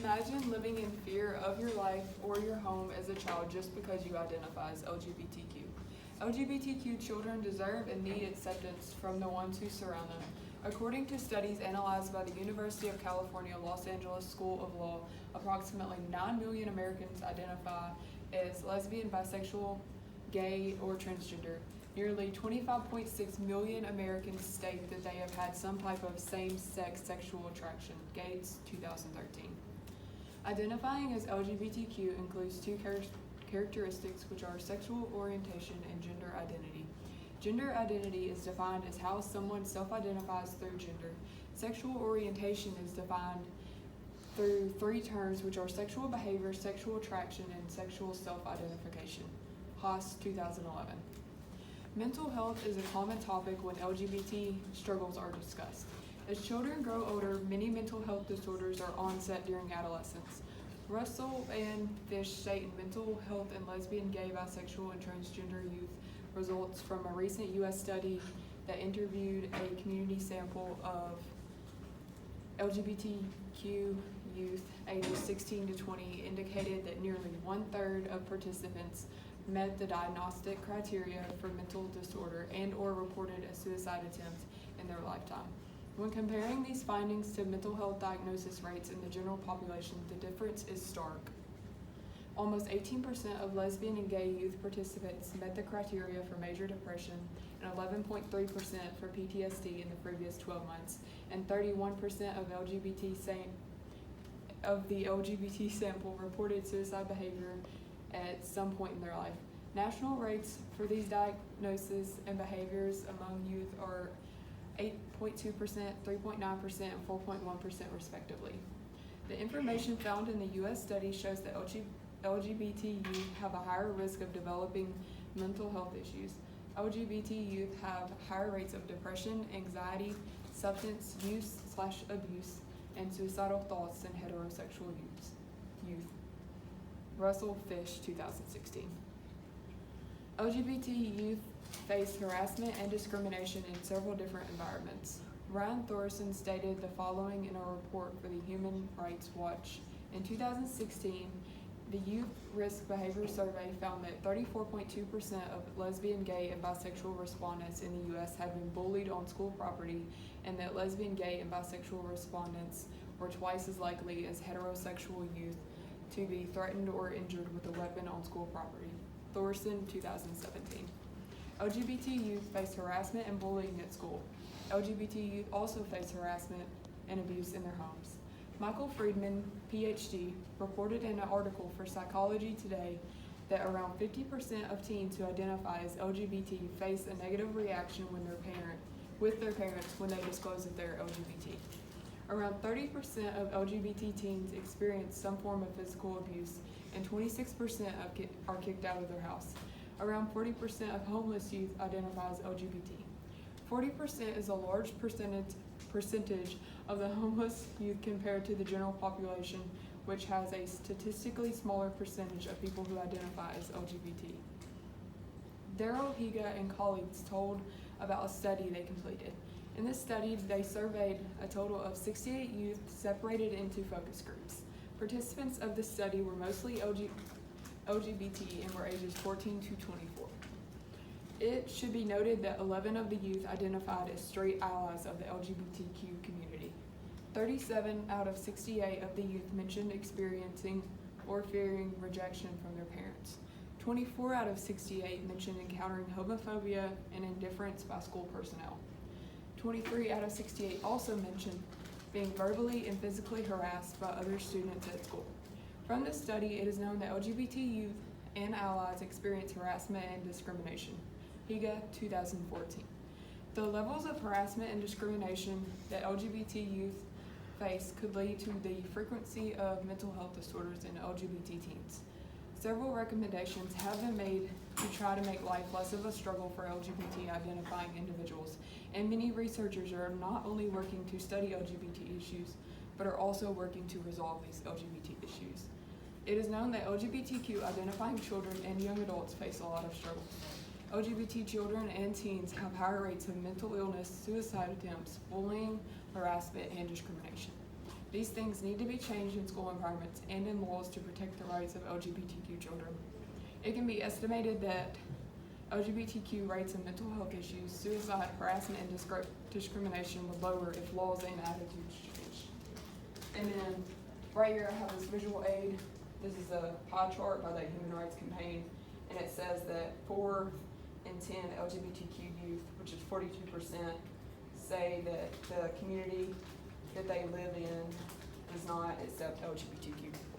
Imagine living in fear of your life or your home as a child just because you identify as LGBTQ. LGBTQ children deserve and need acceptance from the ones who surround them. According to studies analyzed by the University of California, Los Angeles School of Law, approximately 9 million Americans identify as lesbian, bisexual, gay, or transgender. Nearly 25.6 million Americans state that they have had some type of same-sex sexual attraction. Gates, 2013. Identifying as LGBTQ includes two characteristics, which are sexual orientation and gender identity. Gender identity is defined as how someone self-identifies through gender. Sexual orientation is defined through three terms, which are sexual behavior, sexual attraction, and sexual self-identification. Haas, 2011. Mental health is a common topic when LGBT struggles are discussed. As children grow older, many mental health disorders are onset during adolescence. Russell and Fish state in Mental Health in Lesbian, Gay, Bisexual, and Transgender Youth results from a recent U.S. study that interviewed a community sample of LGBTQ youth ages 16 to 20 indicated that nearly 1/3 of participants met the diagnostic criteria for mental disorder and or reported a suicide attempt in their lifetime. When comparing these findings to mental health diagnosis rates in the general population, the difference is stark. Almost 18% of lesbian and gay youth participants met the criteria for major depression and 11.3% for PTSD in the previous 12 months, and 31% of the LGBT sample reported suicide behavior at some point in their life. National rates for these diagnoses and behaviors among youth are 8.2%, 3.9%, and 4.1% respectively. The information found in the U.S. study shows that LGBT youth have a higher risk of developing mental health issues. LGBT youth have higher rates of depression, anxiety, substance use/abuse, and suicidal thoughts than heterosexual youth. Russell Fish, 2016. LGBT youth face harassment and discrimination in several different environments. Ryan Thorson stated the following in a report for the Human Rights Watch. In 2016, the Youth Risk Behavior Survey found that 34.2% of lesbian, gay, and bisexual respondents in the U.S. had been bullied on school property, and that lesbian, gay, and bisexual respondents were twice as likely as heterosexual youth to be threatened or injured with a weapon on school property. Thorson, 2017. LGBT youth face harassment and bullying at school. LGBT youth also face harassment and abuse in their homes. Michael Friedman, PhD, reported in an article for Psychology Today that around 50% of teens who identify as LGBT face a negative reaction with their parents when they disclose that they're LGBT. Around 30% of LGBT teens experience some form of physical abuse, and 26% are kicked out of their house. Around 40% of homeless youth identify as LGBT. 40% is a large percentage of the homeless youth compared to the general population, which has a statistically smaller percentage of people who identify as LGBT. Daryl Higa and colleagues told about a study they completed. In this study, they surveyed a total of 68 youth separated into focus groups. Participants of this study were mostly LGBT and were ages 14 to 24. It should be noted that 11 of the youth identified as straight allies of the LGBTQ community. 37 out of 68 of the youth mentioned experiencing or fearing rejection from their parents. 24 out of 68 mentioned encountering homophobia and indifference by school personnel. 23 out of 68 also mentioned being verbally and physically harassed by other students at school. From this study, it is known that LGBT youth and allies experience harassment and discrimination. Higa, 2014. The levels of harassment and discrimination that LGBT youth face could lead to the frequency of mental health disorders in LGBT teens. Several recommendations have been made to try to make life less of a struggle for LGBT identifying individuals, and many researchers are not only working to study LGBT issues, but are also working to resolve these LGBT issues. It is known that LGBTQ identifying children and young adults face a lot of struggle. LGBT children and teens have higher rates of mental illness, suicide attempts, bullying, harassment, and discrimination. These things need to be changed in school environments and in laws to protect the rights of LGBTQ children. It can be estimated that LGBTQ rights and mental health issues, suicide, harassment, and discrimination would lower if laws and attitudes changed. And then right here I have this visual aid. This is a pie chart by the Human Rights Campaign, and it says that 4 in 10 LGBTQ youth, which is 42%, say that the community that they live in does not accept LGBTQ people.